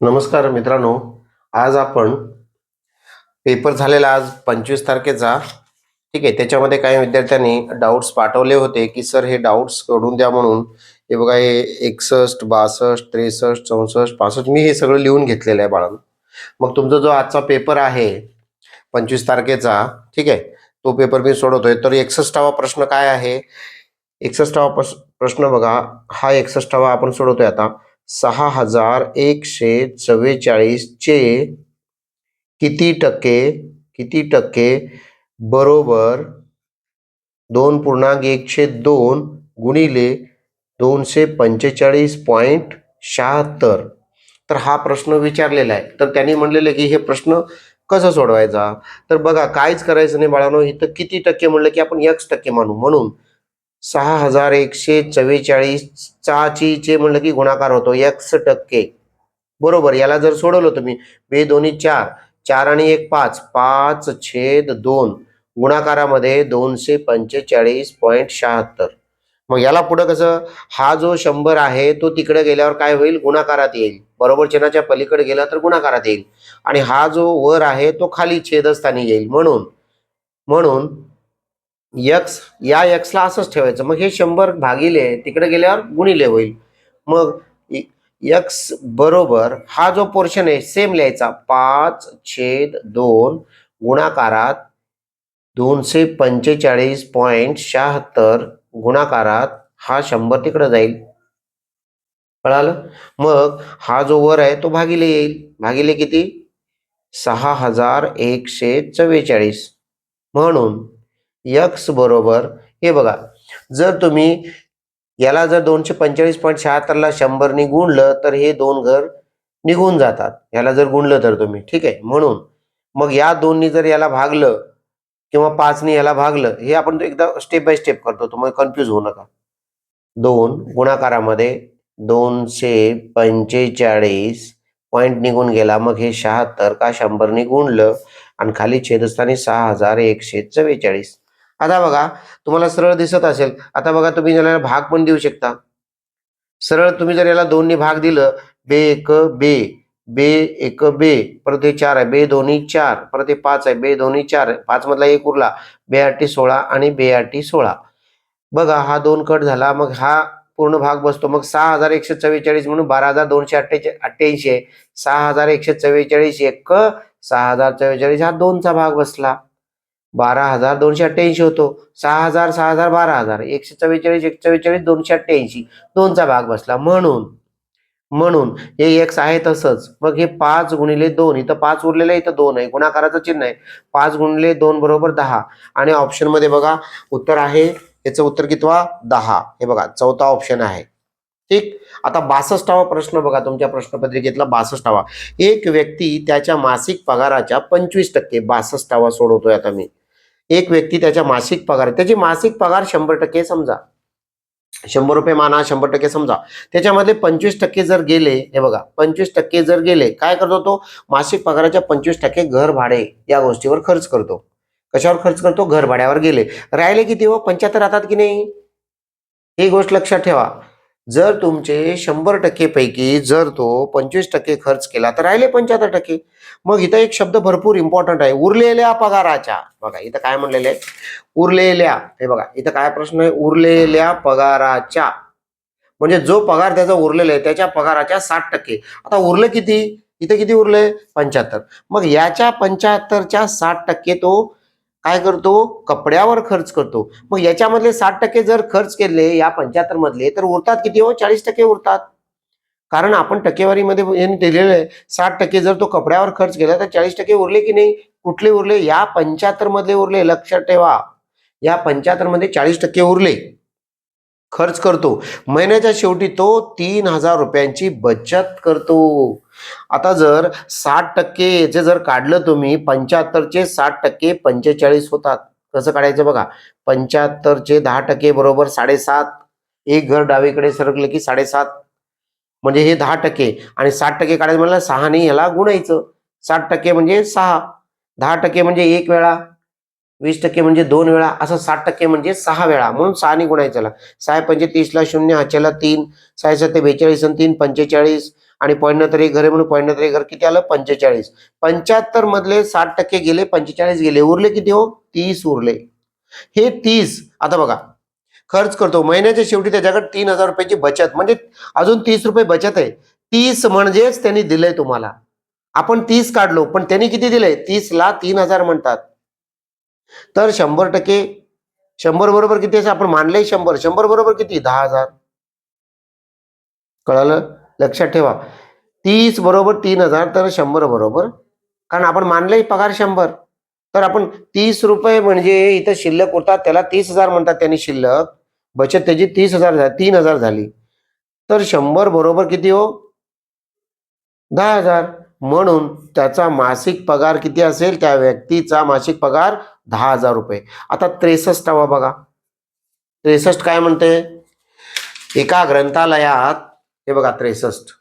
नमस्कार मित्रांनो. आज आपण पेपर झालेला आज 25 तारखेचा. ठीक आहे. त्याच्यामध्ये काही विद्यार्थ्यांनी डाऊट्स पाठवले होते की सर हे डाऊट्स सोडून द्या म्हणून. हे बघा, हे 61, 62, 63, 64, 65 मी हे सगळं लिहून घेतलेलं आहे बाळांनो. मग तुमचा जो आजचा पेपर आहे 25 तारखेचा, ठीक आहे, तो पेपर मी सोडवतोय. तर 61वा प्रश्न काय आहे? 61वा प्रश्न बघा, हा 61वा आपण सोडवतोय आता. 6144 चे किती टक्के बरोबर 2.102 गुणिले 245.76. तर हा प्रश्न विचारलेला आहे. तर त्यांनी म्हणलेलं की हे प्रश्न कसा सोडवायचा. तर बघा, काहीच करायचं नाही बाळांनो. इथं किती टक्के म्हणलं की आपण x% मानू. म्हणून 6144 चे म्हणलं की गुणाकार होतो x%. बरोबर. याला जर सोडवलं तुम्ही, बे दोन्ही 4, 4 आणि 1 5, 5/2 गुणाकारामध्ये 245.76. मग याला पुढं कसं, हा जो 100 आहे तो तिकडे गेल्यावर काय होईल, गुणाकारात येईल. बरोबर चिन्हाच्या पलीकडे गेला तर गुणाकारात येईल. आणि हा जो वर आहे तो खाली छेदस्थानी येईल. म्हणून म्हणून x, या x ला असंच ठेवायचं. मग हे 100 भागिले तिकडे गेल्यावर गुणिले होईल. मग x बरोबर हा जो पोर्शन आहे सेम लिहायचा, 5/2 गुणाकारात 245.76 गुणाकारात हा 100 तिकडे जाईल. कळालं. मग हा जो वर आहे तो भागिले येईल. भागिले किती, 6144. म्हणून x बरोबर, हे बघा, जर तुम्ही याला जर 245.76 ला 100 ने गुणलं तर हे 2 घर निघून जातात. याला जर गुणलं तर तुम्ही, ठीक आहे. म्हणून मग या 2 नी जर याला भागलं किंवा 5 ने याला भागलं, हे आपण एकदा स्टेप बाय स्टेप करतो, तुम्हाला कन्फ्यूज होऊ नका. 2 गुणाकारामध्ये 245 पॉइंट निघून गेला. मग हे 76 का 100 ने गुणलं आणि खाली छेदस्थानी 6144. आता बघा, तुम्हाला सरळ दिसत असेल. आता बघा, तुम्ही याला भाग पण देऊ शकता. सरळ तुम्ही जर याला 2 ने भाग दिलं, बे 1 बे, बे 1 बे, परत हे 4 आहे, बे दोन्ही 4, परत हे 5 आहे, बे दोन्ही 4, 5 मधला 1 उरला, बे 8 16 आणि बे 8 16. बघा, हा 2 कट झाला. मग हा पूर्ण भाग बसतो. मग 6144 म्हणून 12288 आहे. 6144 1 6044, हा 2चा भाग बसला. 12288 होतो. 6000 6000 12000, 144 144 288, 2चा भाग बसला. म्हणून हे x आहे तसंच. मग हे 5 गुणिले 2, इथं 5 उरलेलं आहे, इथं 2 आहे, गुणाकाराचं चिन्ह आहे. 5 गुणिले 2 बरोबर 10. आणि ऑप्शन मध्ये बघा उत्तर आहे, याचं उत्तर कितवा, 10. हे बघा, चौथा ऑप्शन आहे. ठीक. आता 62वा प्रश्न बघा, तुमच्या प्रश्नपत्रिकेतला 62वा. एक व्यक्ती त्याच्या मासिक पगाराच्या 25%, 62वा सोडवतोय आता मी. एक व्यक्ती त्याच्या मासिक पगार, त्याची मासिक पगार 100% समजा, 100 रुपये माना, 100% समजा. त्याच्यामध्ये 25% जर गेले, हे बघा, 25% जर गेले, काय करतो तो, मासिक पगाराच्या 25% घर भाडे या गोष्टीवर खर्च करतो. कशावर खर्च करतो, घर भाड्यावर गेले. राहिले किती हो, 75 राहतात की नाही, ही गोष्ट लक्षात ठेवा. जर तुमचे 100% पैकी जर तो 25% खर्च केला तर राहिले 75%. मग इथं एक शब्द भरपूर इम्पॉर्टंट आहे, उरलेल्या पगाराच्या. बघा इथं काय म्हणलेलं आहे, उरलेल्या. हे बघा इथं काय प्रश्न आहे, उरलेल्या पगाराच्या, म्हणजे जो पगार त्याचा उरलेला आहे त्याच्या पगाराच्या 60%. आता उरलं किती, इथं किती उरलंय, 75. मग याच्या 75च्या 60% तो काय करतो, कपड्यावर खर्च करतो. मग याच्यामधले 60% जर खर्च केले या 75 मधले, तर उरतात किती हो, 40% उरतात. कारण आपण टक्केवारीमध्ये दिलेलं आहे 60% जर तो कपड्यावर खर्च केला तर 40% उरले की नाही. कुठले उरले, या 75 मधले उरले. लक्षात ठेवा, या 75 मध्ये 40% उरले, खर्च करतो. महिन्याच्या शेवटी तो 3000 रुपयांची बचत करतो. आता जर 60% याचे जर काढलं तुम्ही, 75चे 60% 45 होतात. कसं काढायचं बघा, 75चे 10% बरोबर 7.5. एक घर डावीकडे सरकले की 7.5, म्हणजे हे 10%. आणि 60% काढायचं म्हणलं 6 ने ह्याला गुणायचं. 60% म्हणजे 6, 10% म्हणजे 1 वेळा, 20% म्हणजे 2 वेळा, असं 60% म्हणजे 6 वेळा. म्हणून 6 ने गुणायचं. 6 पंचे 30 ला 0, हाच्याला 3, 6 7 42 आणि 3 45, आणि पॉईंट नंतर एक घर आहे म्हणून पॉईंट नंतर एक घर किती आलं 45. 75 मधले 60% गेले, 45 गेले, उरले किती हो 30 उरले. हे 30 आता बघा खर्च करतो महिन्याच्या शेवटी त्याच्याकडे 3,000 रुपयाची बचत म्हणजे अजून 30 रुपये बचत आहे. 30 म्हणजेच त्यांनी दिलंय तुम्हाला. आपण 30 काढलो पण त्यांनी किती दिलंय 30 ला 3,000 म्हणतात. तर 100% 100 बरोबर किती आहे आपण मानलंय 100. 100 बरोबर किती 10,000. कळालं लक्षात ठेवा. 30 बरोबर 3,000 तर 100 बरोबर कारण आपण मानलंय पगार 100. तर आपण 30 रुपये म्हणजे इथं शिल्लक होतात त्याला 30,000 म्हणतात. त्यांनी शिल्लक बचत त्याची 30,000 झाली 3,000 झाली. तर 100 बरोबर किती हो 10,000. म्हणून त्याचा मासिक पगार किती असेल त्या व्यक्तीचा मासिक पगार 10,000 रुपये. आता 63 बघा 63 काय म्हणते एका ग्रंथालयात हे बघा 63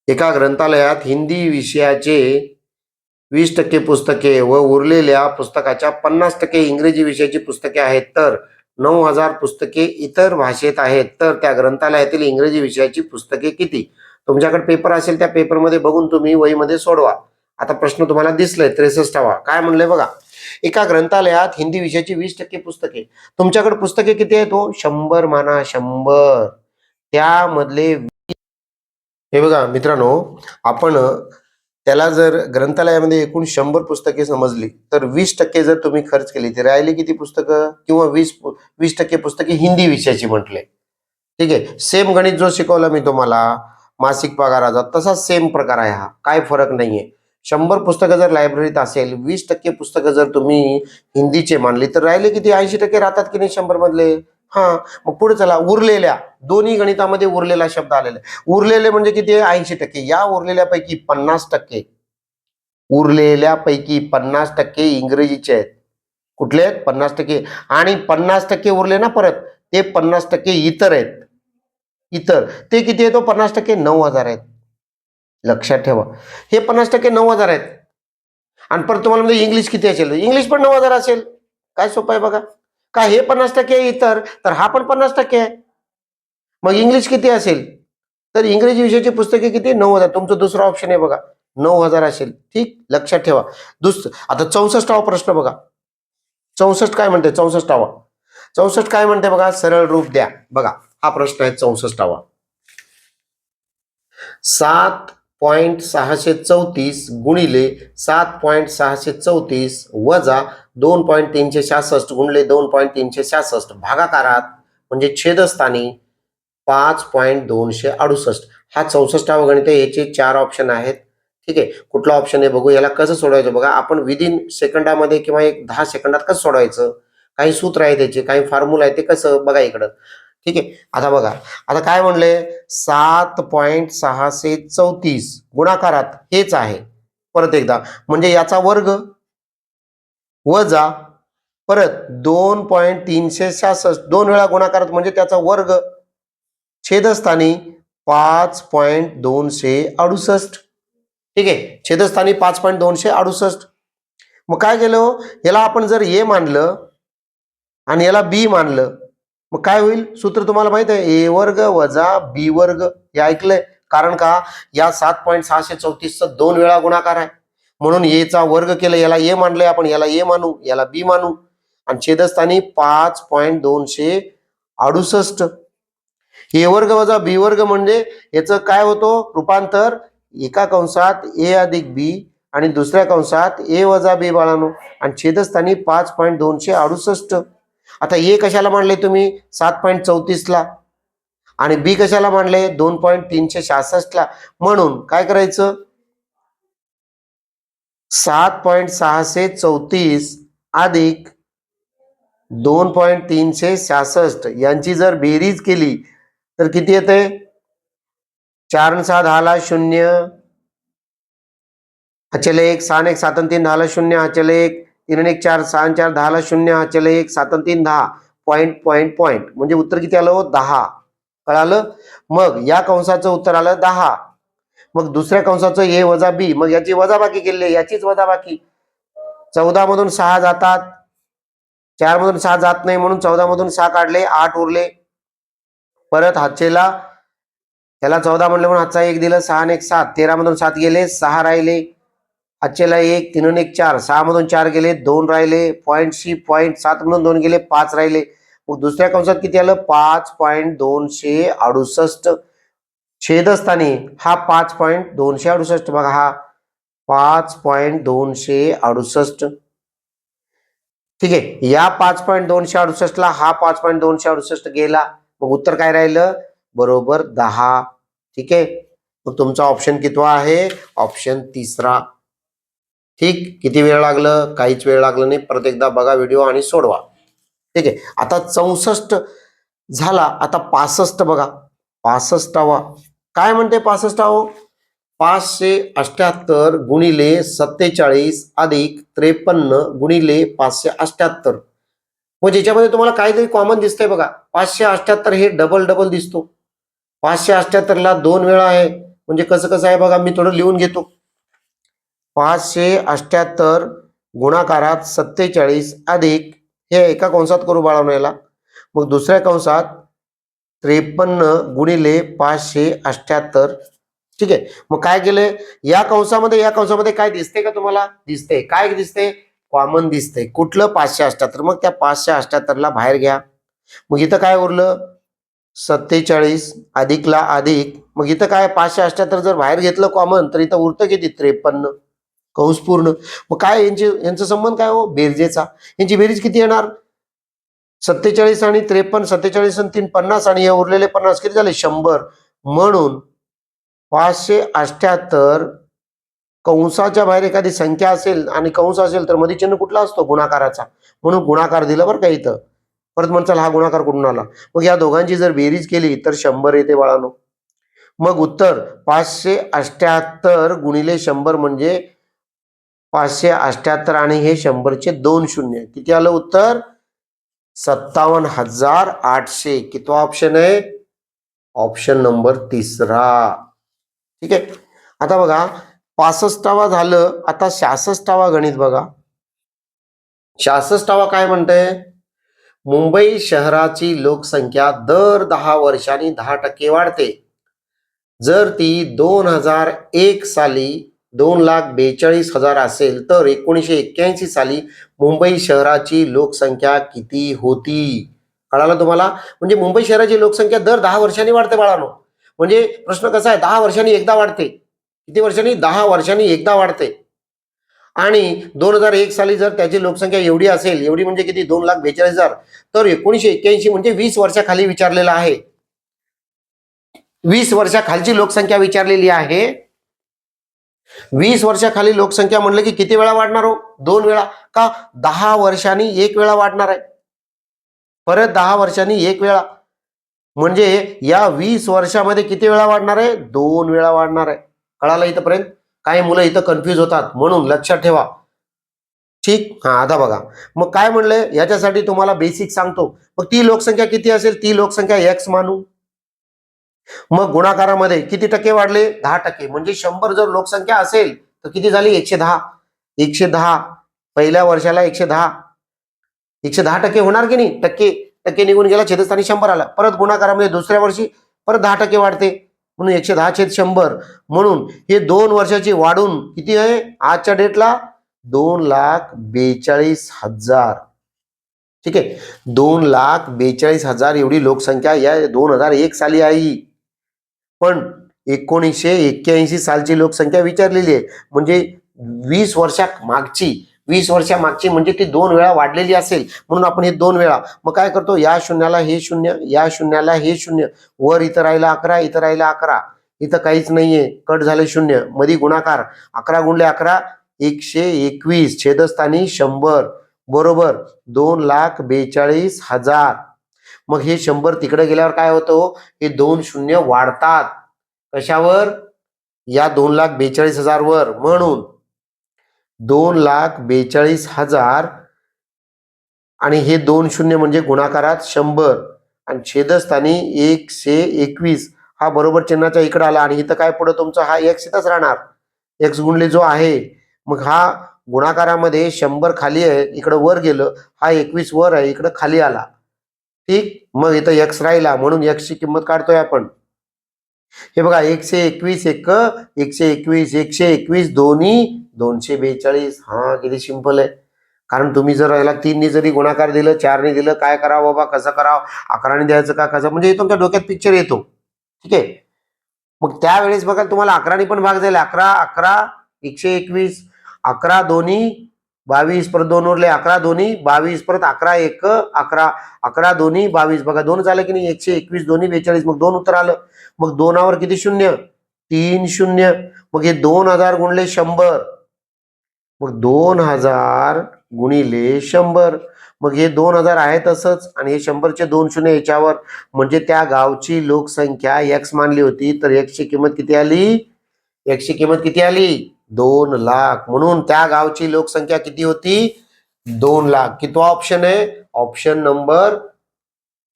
एका ग्रंथालयात हिंदी विषयाचे 20% पुस्तके व उरलेल्या पुस्तकाच्या 50% इंग्रजी विषयाची पुस्तके आहेत तर 9,000 पुस्तके इतर भाषेत आहेत तर त्या ग्रंथालयातील इंग्रजी विषयाची पुस्तके किती. तुमच्याकडे पेपर असेल त्या पेपरमध्ये बघून तुम्ही वहीमध्ये सोडवा. आता प्रश्न तुम्हाला दिसलाय 63वा काय म्हणलंय बघा एका ग्रंथालयात हिंदी विषयाची 20% पुस्तके. तुमच्याकडे पुस्तके किती आहेत हो 100 माना 100. त्यामधले हे बघा मित्रांनो आपण त्याला जर ग्रंथालयामध्ये एकूण 100 पुस्तके समजली तर 20% जर तुम्ही खर्च केली तर राहिले किती पुस्तकं किंवा 20% पुस्तके हिंदी विषयाची म्हटले. ठीक आहे सेम गणित जो शिकवला मी तुम्हाला मासिक पगाराचा तसाच सेम प्रकार आहे हा काय फरक नाहीये. 100 पुस्तकं जर लायब्ररीत असेल 20% पुस्तकं जर तुम्ही हिंदीचे मानली तर राहिले किती 80% राहतात की नाही 100 मधले. हा मग पुढे चला उरलेल्या दोन्ही गणितामध्ये उरलेला शब्द आलेला उरलेले म्हणजे किती 80%. या उरलेल्यापैकी 50% उरलेल्यापैकी 50% इंग्रजीचे आहेत. कुठले आहेत 50% आणि 50% उरले ना परत ते 50% इतर आहेत. इतर ते किती आहे तो 50% 9,000 आहेत. लक्षात ठेवा हे 50% 9,000 आहेत. आणि परत तुम्हाला म्हणजे इंग्लिश किती असेल इंग्लिश पण 9,000 असेल. काय सोपं आहे बघा का हे 50% इतर तर हा पण 50% आहे. मग इंग्लिश किती असेल तर इंग्रजी विषयाची पुस्तके किती 9,000. तुमचं दुसरा ऑप्शन आहे बघा 9,000 असेल. ठीक लक्षात ठेवा. आता 64वा प्रश्न बघा 64 काय म्हणते 64 काय म्हणते बघा सरळ रूप द्या. बघा हा प्रश्न आहे 64वा 7.634 गुणिले 7.634 वजा 2.366 गुणिले 2.366 भागाकारात म्हणजे छेदस्थानी 5.268. हा 64वा गणित आहे. याचे 4 ऑप्शन आहेत. ठीक आहे कुठला ऑप्शन आहे बघू. याला कसं सोडवायचं बघा आपण विदिन सेकंदामध्ये किंवा एक 10 सेकंदात कसं सोडवायचं. काही सूत्र आहे त्याचे काही फॉर्म्युला आहे ते कसं बघा इकडं. ठीक आहे आता बघा आता काय म्हणले 7.634 गुणाकारात हेच आहे परत एकदा म्हणजे याचा वर्ग वजा परत 2.366 दोन वेळा गुणाकारात म्हणजे त्याचा वर्ग छेदस्थानी 5.268. ठीक आहे छेदस्थानी 5.268. मग काय केलं याला आपण जर ए मानलं आणि याला बी मानलं मग काय होईल सूत्र तुम्हाला माहित आहे ए वर्ग वजा बी वर्ग. हे ऐकलंय कारण का या 7.634 चा 2 वेळा गुणाकार आहे म्हणून ए चा वर्ग केलं याला ए मानलंय आपण याला ए मानू याला बी मानू आणि छेदस्थानी 5.268. ए वर्ग वजा बी वर्ग म्हणजे याचं काय होतं रूपांतर एका कंसात ए अधिक बी आणि दुसऱ्या कंसात ए वजा बी बाळानो आणि छेदस्थानी 5.268. आता ए कशाला मांडले तुम्ही 7.34 ला आणि बी कशाला मांडले 2.366 ला. म्हणून काय करायचं 7.634 अधिक 2.366 यांची जर बेरीज केली तर किती येते 4 6 10 0 अचल 1 6 1 7 3 10 0 अचल 1 3 1 4 6 4 10 0 अचल 1 7 3 10 पॉइंट म्हणजे उत्तर किती आलं 10. कळालं. मग या कंसाचं उत्तर आलं 10. मग दुसऱ्या कंसाचं ए वजा बी मग याची वजाबाकी केली याचीच वजाबाकी 14 मधून 6 जातात 4 मधून 6 जात नाही म्हणून 14 मधून 6 काढले 8 उरले. परत हातचेला ह्याला 14 म्हणलं म्हणून हातचा 1 दिलं, 6 आणि 1 7, 13 मधून 7 गेले, 6 राहिले, आजच्याला 1, 3 आणि 1 4, 6 मधून 4 गेले, 2 राहिले, पॉईंट सी पॉईंट, 7 मधून 2 गेले, 5 राहिले. मग दुसऱ्या कंसात किती आलं? 5.268. छेदस्थानी हा 5.268 बघा, हा 5.268. ठीक आहे, या 5.268 ला हा 5.268 गेला, मग उत्तर काय राहिलं? बरोबर 10. ठीक आहे, मग तुमचा ऑप्शन कितवा आहे? ऑप्शन तिसरा. ठीक, किती वेळ लागलं? काहीच वेळ लागलं नाही. परत एकदा बघा व्हिडिओ आणि सोडवा. ठीक आहे, आता 64 झाला, आता 65 बघा. 65वा काय म्हणते? 65वा 578 गुणिले 47 अधिक 53 गुणिले 578. मग ज्याच्यामध्ये तुम्हाला काहीतरी कॉमन दिसतंय बघा. 578 हे डबल डबल दिसतो. 578 ला 2 वेळा आहे, म्हणजे कसं कसं आहे बघा, मी थोडं लिहून घेतो. 578 गुणाकारात 47 अधिक, हे एका कंसात करू बाळवण्याला, मग दुसऱ्या कंसात 53 गुणिले 578. ठीक आहे, मग काय केलंय? या कंसामध्ये काय दिसते का तुम्हाला? दिसते. काय दिसते? कॉमन दिसते. कुठलं? 578. मग त्या 578 ला बाहेर घ्या. मग इथं काय उरलं? 47 अधिकला अधिक, मग इथं काय? 578 जर बाहेर घेतलं कॉमन, तर इथं उरतं किती? 53 कंस पूर्ण. मग काय यांचा संबंध काय हो? बेरजेचा. यांची बेरीज किती येणार? 47 आणि 53, 47 आणि 3 50, आणि हे उरलेले 50 किती झाले? 100. म्हणून 578 कंसाच्या बाहेर एखादी संख्या असेल आणि कंस असेल तर मध्ये चिन्ह कुठला असतो? गुणाकाराचा. म्हणून गुणाकार दिला बरं का इथं. परत म्हणचाल हा गुणाकार कुठून आला? मग या दोघांची जर बेरीज केली तर 100 येते बाळानो. मग उत्तर 578 गुणिले 100 म्हणजे 578 आणि हे 100चे 2 शून्य. किती आलं उत्तर? 57,800. कितवा ऑप्शन आहे? ऑप्शन नंबर तिसरा. ठीक आहे, आता बघा 65वा झालं, आता 66वा गणित बघा. 66वा काय म्हणते? मुंबई शहराची लोकसंख्या दर 10 वर्षांनी 10% वाढते. जर ती 2001 साली 2,42,000 असेल तर 1981 साली मुंबई शहराची लोकसंख्या किती होती? कळालं तुम्हाला? म्हणजे मुंबई शहराची लोकसंख्या दर 10 वर्षांनी वाढते बाळांनो. म्हणजे प्रश्न कसा आहे? 10 वर्षांनी एकदा वाढते. किती वर्षांनी? 10 वर्षांनी एकदा वाढते. आणि 2001 साली जर त्याची लोकसंख्या एवढी असेल, एवढी म्हणजे किती? 2,42,000, तर 1981 म्हणजे 20 वर्षाखाली विचारलेला आहे. 20 वर्षाखालची लोकसंख्या विचारलेली आहे. 20 वर्षाखाली लोकसंख्या म्हणलं की किती वेळा वाढणार हो? 2 वेळा. का? 10 वर्षांनी 1 वेळा वाढणार आहे. परत 10 वर्षांनी 1 वेळा, म्हणजे या 20 वर्षामध्ये किती वेळा वाढणार आहे? 2 वेळा वाढणार आहे. कळालं इथपर्यंत? काही मुलं इथं कन्फ्युज होतात, म्हणून लक्षात ठेवा. ठीक, हा आता बघा. मग काय म्हणलंय? याच्यासाठी तुम्हाला बेसिक सांगतो. मग ती लोकसंख्या किती असेल? ती लोकसंख्या x मानू. मग गुणाकारामध्ये किती टक्के वाढले? 10%. म्हणजे 100 जर लोकसंख्या असेल तर किती झाली? 110. 110 पहिल्या वर्षाला 110. 110% होणार की नाही? टक्के टक्के निघून गेला, छेदस्थानी 100 आला. परत गुणाकारामध्ये दुसऱ्या वर्षी परत 10% वाढते, म्हणून 110/100. म्हणून हे 2 वर्षाची वाढून किती आहे आजच्या डेटला? 2,42,000. ठीक आहे, 2,42,000 एवढी लोकसंख्या या 2001 साली आहे. पण 1981 सालची लोकसंख्या विचारलेली आहे. म्हणजे 20 वर्षामागची म्हणजे ती 2 वेळा वाढलेली असेल, म्हणून आपण हे 2 वेळा. मग काय करतो? या शून्याला हे शून्य, या शून्याला हे शून्य, वर इथं राहिला 11, इथं राहिला 11, इथं काहीच नाहीये, कट झाले शून्य, मध्ये गुणाकार 11 गुणले 11 121, छेदस्थानी 100, बरोबर 2,42,000. मग हे 100 तिकडे गेल्यावर काय होतं? हे 2 शून्य वाढतात. कशावर? या 2,42,000 वर. म्हणून 2,42,000 आणि हे 2 शून्य म्हणजे गुणाकारात 100 आणि छेदस्थानी 121, हा बरोबर चिन्हाच्या इकडे आला. आणि इथं काय पुढे तुमचा हा x इथंच राहणार, x गुणले जो आहे. मग हा गुणाकारामध्ये 100 खाली आहे, इकडे वर गेलं, हा 21 वर आहे, इकडे खाली आला. ठीक, मग इथं x राहिला, म्हणून x ची किंमत काढतोय आपण. हे बघा 121 एक 121 121 दोन्ही 242. हा किती सिंपल आहे. कारण तुम्ही जर याला 3 जरी गुणाकार दिलं 4 दिलं काय करावं बाबा कसं करावं 11 द्यायचं का कसं म्हणजे तुमच्या डोक्यात पिक्चर येतो. ठीक आहे. मग त्यावेळेस बघा तुम्हाला 11 पण भाग जाईल. 11 11 121 11 दोन्ही 22 परत 2 उरले 11 दोन्ही 22 परत 11 एक 11 11 दोन्ही 22 बघा 2 झालं की नाही 121 दोन्ही 42 मग 2 उत्तर आलं. मग 2वर किती शून्य 3 शून्य मग हे 2000 गुणले 100 मग 2000 गुणिले 100 मग हे 2000 आहे तसंच आणि हे 100चे 2 शून्य याच्यावर म्हणजे त्या गावची लोकसंख्या एक्स मानली होती तर एक्सची किंमत किती आली एक्सची किंमत किती आली 2 लाख म्हणून त्या गावची लोकसंख्या किती होती 2 लाख. कितवा ऑप्शन आहे ऑप्शन नंबर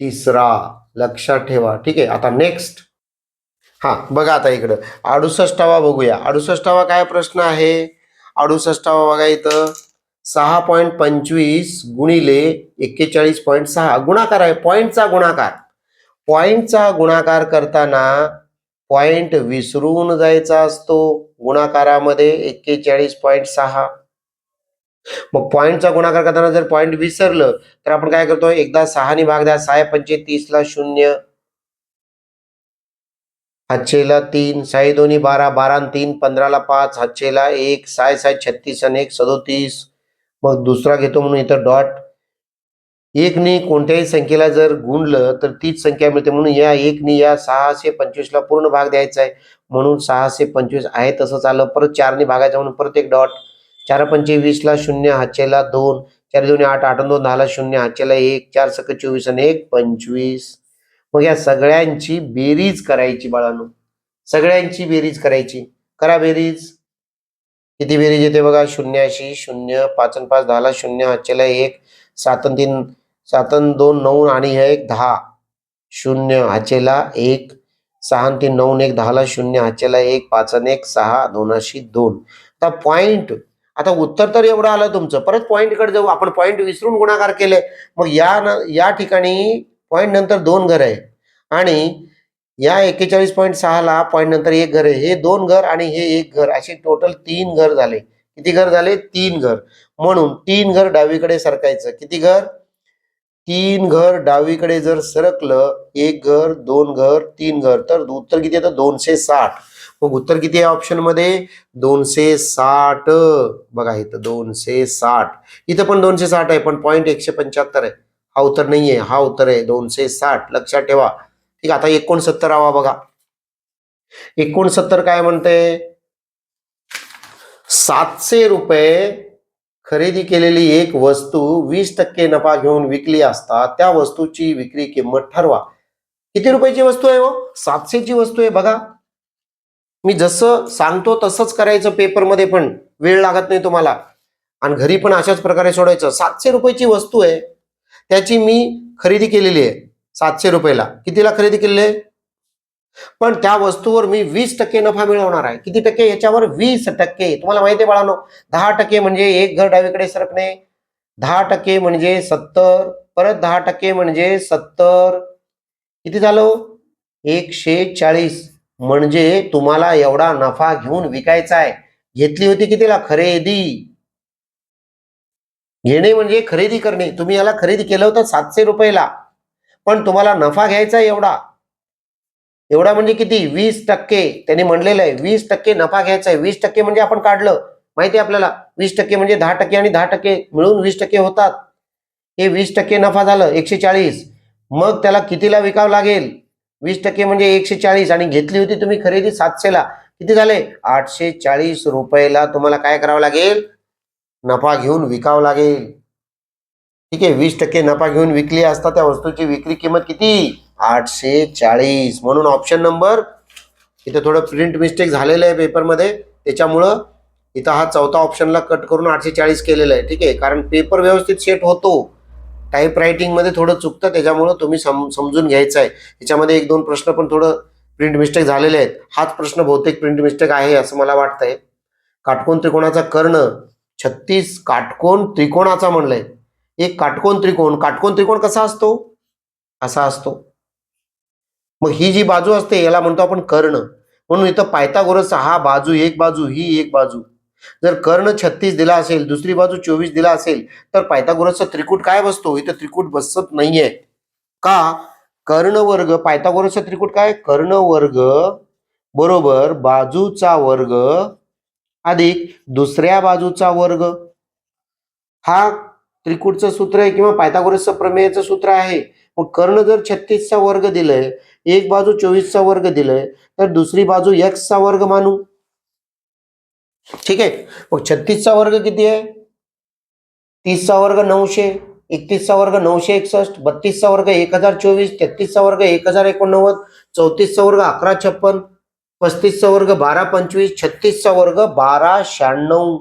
3 लक्षात ठेवा. ठीक आहे. आता नेक्स्ट हा बघा आता इकडं 68वा बघूया. 68वा काय प्रश्न आहे 68वा बघा इथं 6.25 गुणिले 41.6 गुणाकार आहे. पॉइंटचा गुणाकार करताना पॉइंट विसरून जायचा असतो गुणाकारामध्ये 41.6. मग पॉइंटचा गुणाकार करताना जर पॉइंट विसरलं तर आपण काय करतो एकदा 6 भाग द्या 6 पंचे 30 ला 0 हातचेला 3 6 दोन्ही 12 12 3 15 ला 5 हातचेला 1 6 6 36 आणि 1 37. मग दुसरा घेतो म्हणून इथं डॉट. एकनी कोणत्याही संख्येला जर गुणलं तर तीच संख्या मिळते म्हणून या एकनी या 625 ला पूर्ण भाग द्यायचा आहे म्हणून 625 आहे तसंच आलं. परत 4 भागायचं म्हणून परत एक डॉट 4 पंचे 20 ला 0 हातचेला 2 4 दोन्ही 8 8 2 10 ला 0 हातचेला 1 4 सक 24 आणि 1 25. मग या सगळ्यांची बेरीज करायची बाळांनो सगळ्यांची बेरीज करायची. करा बेरीज. किती बेरीज येते बघा 0 0 5 5 10 ला 0 हातचेला 1 7 3 7 2 9 आणि हे 10 0 हाचेला 1 6 3 9 1 10 ला 0 हाचेला 1 5 1 6 2 2. आता पॉइंट आता उत्तर तर एवढं आलं तुमचं. परत पॉइंट कडे जाऊ आपण. पॉइंट विसरून गुणाकार केले मग या ठिकाणी पॉइंट नंतर 2 घर आहे आणि या 41.6 ला पॉइंट नंतर 1 घर आहे. हे 2 घर आणि हे 1 घर असे टोटल 3 घर झाले. किती घर झाले 3 घर. म्हणून 3 घर डावीकडे सरकायचं. किती घर 3 घर डावीकडे जर सरकलं 1 घर 2 घर 3 घर तर उत्तर किती येतं 260. मग उत्तर किती आहे ऑप्शन मध्ये 260. बघा इथं 260 इथं पण 260 आहे पण पॉइंट 175 आहे. हा उत्तर नाहीये हा उत्तर आहे 260 लक्षात ठेवा. ठीक आता 69 बघा 69 काय म्हणते 700 रुपये खरेदी केलेली एक वस्तू 20% नफा घेऊन विकली असता त्या वस्तूची विक्री किंमत ठरवा. किती रुपयाची वस्तू आहे हो 700 ची वस्तू आहे. बघा मी जसं सांगतो तसंच करायचं पेपरमध्ये पण वेळ लागत नाही तुम्हाला आणि घरी पण अशाच प्रकारे सोडायचं. 700 रुपयाची वस्तू आहे त्याची मी खरेदी केलेली आहे 700 रुपयाला. कितीला खरेदी केलेली आहे पण त्या वस्तूवर मी 20% नफा मिळवणार आहे. किती टक्के याच्यावर 20%. तुम्हाला माहिती आहे बाळांनो 10% म्हणजे एक घर डावीकडे सरकणे 10% म्हणजे 70 परत 10% म्हणजे 70 किती झालं 140. म्हणजे तुम्हाला एवढा नफा घेऊन विकायचा आहे. घेतली होती कितीला खरेदी. घेणे म्हणजे खरेदी करणे. तुम्ही याला खरेदी केलं होतं 700 रुपयाला पण तुम्हाला नफा घ्यायचा एवढा म्हणजे किती 20%. त्यांनी म्हणलेलं आहे 20% नफा घ्यायचा आहे. 20% म्हणजे आपण काढलं माहिती आहे आपल्याला 20% म्हणजे 10% आणि 10% मिळून 20% होतात. हे 20% नफा झालं 140. मग त्याला कितीला विकावं लागेल 20% म्हणजे 140 आणि घेतली होती तुम्ही खरेदी 700 ला किती झाले 840 रुपयाला तुम्हाला काय करावं लागेल नफा घेऊन विकावं लागेल. ठीक आहे 20% नफा घेऊन विकली असता त्या वस्तूची विक्री किंमत किती 840. म्हणून ऑप्शन नंबर इथे थोडं प्रिंट मिस्टेक झालेलं आहे पेपरमध्ये त्याच्यामुळं इथं हा चौथा ऑप्शनला कट करून 840 केलेलं आहे. ठीक आहे कारण पेपर व्यवस्थित सेट होतो टाईप रायटिंग मध्ये थोडं चुकतं त्याच्यामुळं तुम्ही समजून घ्यायचं आहे. याच्यामध्ये 1-2 प्रश्न पण थोडं प्रिंट मिस्टेक झालेले आहेत. हाच प्रश्न बहुतेक प्रिंट मिस्टेक आहे असं मला वाटतंय. काटकोन त्रिकोणाचा कर्ण 36 काटकोन त्रिकोणाचा म्हणलंय. एक काटकोन त्रिकोण कसा असतो असा असतो मग ही जी बाजू असते याला म्हणतो आपण कर्ण. म्हणून इथं पायथागोरस हा बाजू ही एक बाजू. जर कर्ण 36 दिला असेल, दुसरी बाजू 24 दिला असेल, तर पायथागोरसचा त्रिकूट काय बसतो? इथं त्रिकूट बसत नाहीये. का? कर्णवर्ग, पायथागोरसचा त्रिकूट काय? कर्णवर्ग बरोबर बाजूचा वर्ग अधिक दुसऱ्या बाजूचा वर्ग. हा त्रिकूटचं सूत्र आहे किंवा पायथागोरसचं प्रमेयचं सूत्र आहे. मग कर्ण जर 36चा वर्ग दिलंय, एक बाजू 24चा वर्ग दिलंय, तर दुसरी बाजू x चा वर्ग मानू. ठीक आहे. मग 36चा वर्ग किती आहे? 30चा वर्ग 900, 31चा वर्ग 961, 32चा वर्ग 1024, 33चा वर्ग 1089, 34चा वर्ग 1156, 35चा वर्ग 1225, 36चा वर्ग 1296,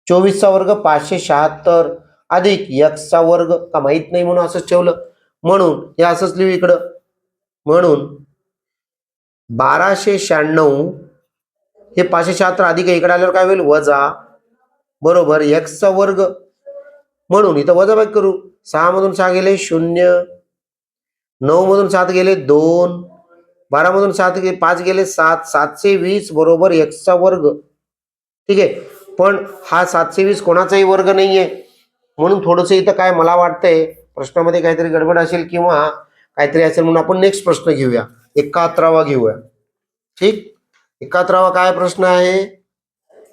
24चा वर्ग 576 अधिक x चा वर्ग. का माहित नाही म्हणून असंच ठेवलं. म्हणून हे असंच लिहू इकडं. म्हणून 1296 हे 576 अधिक इकडे आल्यावर काय होईल? वजा बरोबर x चा वर्ग. म्हणून इथं वजाबाकी करू. 6 मधून 6 गेले 0, 9 मधून 7 गेले 2, 12 मधून 5 गेले 7, 720 बरोबर x चा वर्ग. ठीक आहे. पण हा 720 कोणाचाही वर्ग नाहीये. म्हणून थोडंसं इथं काय मला वाटतंय प्रश्नामध्ये काहीतरी गडबड असेल किंवा काहीतरी असेल, म्हणून आपण नेक्स्ट प्रश्न घेऊया. 71वा घेऊया. ठीक. 71वा काय प्रश्न आहे?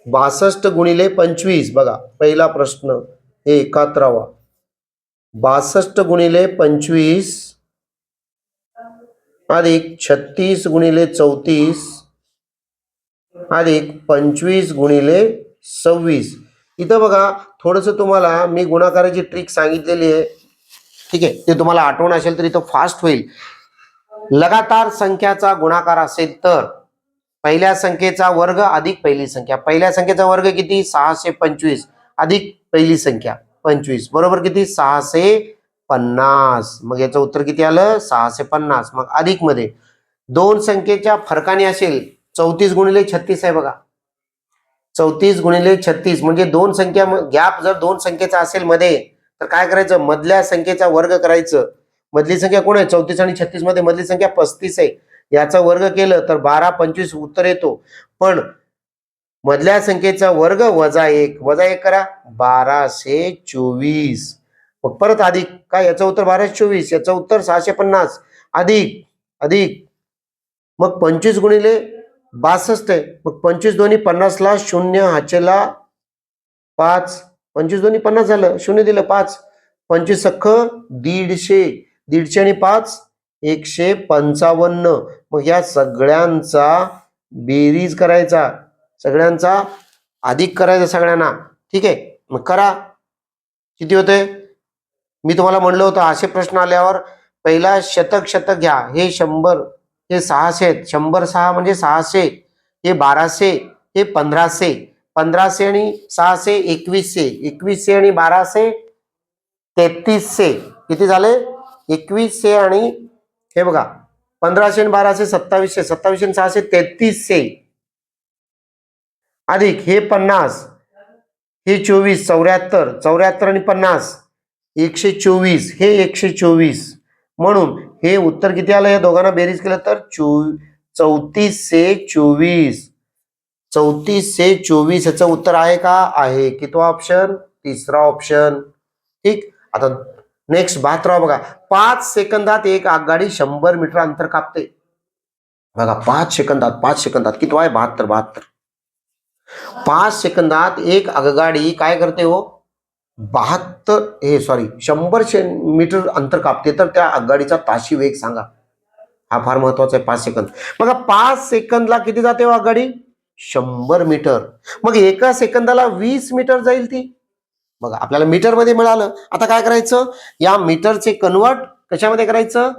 62 गुणिले 25. बघा पहिला प्रश्न हे 71वा. 62 गुणिले 25 अधिक 36 गुणिले 34 अधिक 25 गुणिले 26. इथं बघा थोडंसं तुम्हाला मी गुणाकाराची ट्रिक सांगितलेली आहे. ठीक आहे. ते तुम्हाला आठवण असेल तर इथं फास्ट होईल. लगातार संख्याचा गुणाकार असेल तर पहिल्या संख्येचा वर्ग अधिक पहिली संख्या. पहिल्या संख्येचा वर्ग किती? 625 अधिक पहिली संख्या 25 बरोबर किती? 650. मग याचं उत्तर किती आलं? 650. मग अधिक मध्ये दोन संख्येच्या फरकाने असेल 34 गुणिले 36 आहे बघा. 34 गुणिले 36 म्हणजे दोन संख्या गॅप जर दोन संख्येचा असेल मध्ये तर काय करायचं? मधल्या संख्येचा वर्ग करायचं. मधली संख्या कोण आहे? 34 आणि 36 मध्ये मधली संख्या 35 आहे. याचा वर्ग केलं तर 12 25 उत्तर येतो. पण मधल्या संख्येचा वर्ग वजा 1, वजा 1 करा 1224. मग परत अधिक काय? याचं उत्तर 1224, याचं उत्तर 650 अधिक अधिक मग 25 गुणिले 62 आहे. मग 25 दोन्ही 50 ला 0 हाचेला 5, 25 दोन्ही 50 झालं, 0 दिलं 5, 25 सख्ख 150, 150 आणि 5 155. मग या सगळ्यांचा बेरीज करायचा, सगळ्यांचा अधिक करायचा सगळ्यांना. ठीक आहे. मग करा. किती होते? मी तुम्हाला म्हणलं होतं असे प्रश्न आल्यावर पहिला शतक शतक घ्या. हे 100, हे 600 आहेत. 100 6 म्हणजे 600, हे 1200, हे 1500, 1500 आणि 600 2100, 2100 आणि 1200 3300. किती झाले? 2100 आणि हे बघा 1500 आणि 1200 2700, 2700 आणि 600 3300 अधिक हे 50, हे 24 74, 74 आणि 50 124, हे 124. म्हणून हे उत्तर किती आलं? या दोघांना बेरीज केलं तर 3424. 3424 याचं उत्तर आहे का? आहे. कितवा ऑप्शन? तिसरा ऑप्शन. ठीक. आता नेक्स्ट 72 बघा. 5 सेकंदात एक आगगाडी 100 मीटर अंतर कापते. बघा 5 सेकंदात किती आहे? 72. 5 सेकंदात एक आगगाडी काय करते हो? 100 मीटर अंतर कापते. तर त्या आगगाडीचा ताशी वेग सांगा. हा फार महत्वाचा आहे. 5 सेकंद. बघा 5 सेकंदला किती जाते हो आगगाडी? 100 मीटर. मग एका सेकंदाला 20 मीटर जाईल ती. बघा आपल्याला मीटर मध्ये मिळालं. आता काय करायचं? या मीटरचे कन्वर्ट कशामध्ये करायचं?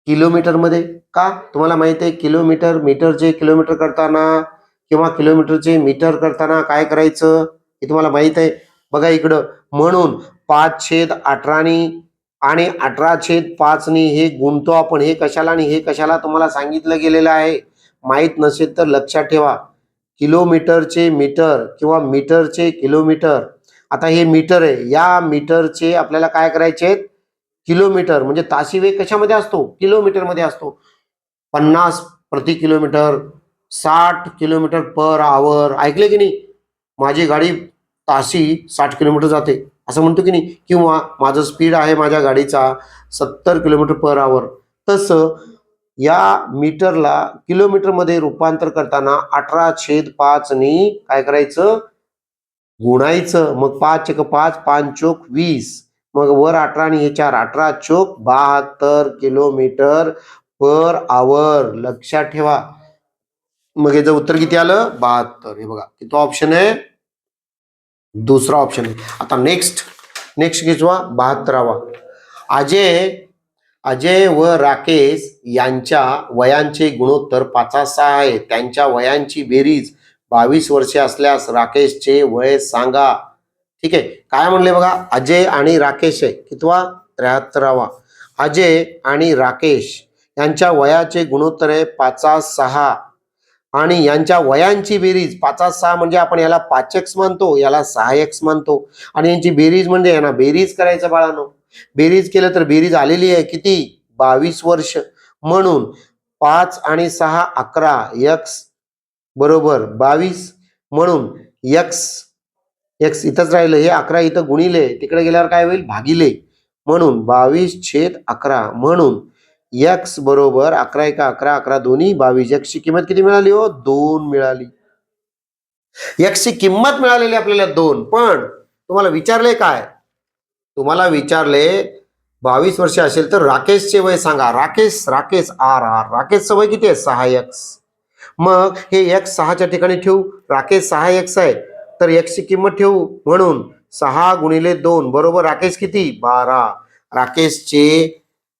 किलोमीटर मध्ये. का? तुम्हाला माहिती आहे किलोमीटर, मीटरचे किलोमीटर करताना किंवा किलोमीटरचे मीटर करताना काय करायचं हे तुम्हाला माहित आहे. बघा इकडं. म्हणून 5/18 आणि 18/5 हे गुणतो आपण. हे कशाला आणि हे कशाला तुम्हाला सांगितलं गेलेलं आहे. माहित नसेल तर लक्षात ठेवा. किलोमीटरचे मीटर किंवा मीटरचे किलोमीटर. आता हे मीटर आहे. या मीटरचे आपल्याला काय करायचे? किलोमीटर म्हणजे ताशी वेग कशामध्ये असतो? किलोमीटर मध्ये असतो. 50 प्रति किलोमीटर, 60 किलोमीटर पर आवर. ऐकले की नाही? माझी गाडी ताशी 60 किलोमीटर जाते असं म्हणतो की नाही? किंवा माझं स्पीड आहे माझ्या गाडीचा 70 किलोमीटर पर आवर. तसं या मीटरला किलोमीटर मध्ये रूपांतर करताना 18/5 नी काय करायचं? गुणायचं. मग 5 × 5 5 चोक 20. मग वर 18 आणि हे 4 18 चोक 72 किलोमीटर पर आवर. लक्षात ठेवा. मग याचं उत्तर किती आलं? 72. हे बघा किती ऑप्शन आहे? दुसरा ऑप्शन आहे. आता नेक्स्ट घेतवा 72वा. अजय व राकेश यांच्या वयांचे गुणोत्तर 5:6 आहे. त्यांच्या वयांची बेरीज 22 वर्षे असल्यास राकेशचे वय सांगा. ठीक आहे. काय म्हणले बघा? अजय आणि राकेश आहे. कितवा? 73वा. अजय आणि राकेश यांच्या वयाचे गुणोत्तर आहे 5:6 आणि यांच्या वयांची बेरीज 5:6 म्हणजे आपण याला 5x मानतो, याला 6x मानतो आणि यांची बेरीज म्हणजे यांना बेरीज करायचं बाळांनो. बेरीज केलं तर बेरीज आलेली आहे किती? 22 वर्ष. म्हणून 5 आणि 6 11 x बरोबर 22. म्हणून x इथंच राहिलं. हे 11 इथं गुणिले, तिकडे गेल्यावर काय होईल? भागिले. म्हणून 22/11 म्हणून x बरोबर 11 × 11 11 दोन्ही 22. x ची किंमत किती मिळाली हो? 2 मिळाली. x ची किंमत मिळालेली आपल्याला 2. पण तुम्हाला विचारले काय? तुम्हाला विचारले 22 वर्ष असेल तर राकेशचे वय सांगा. राकेश राकेशचं वय किती आहे? 6x. मग हे x 6च्या ठिकाणी ठेवू. राकेश 6x आहे तर x ची किंमत ठेवू. म्हणून 6 × 2 बरोबर राकेश किती? 12. राकेशचे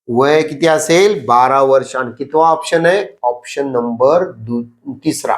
वय किती असेल? 12 वर्ष. आणि कितवा ऑप्शन आहे? Option number 3.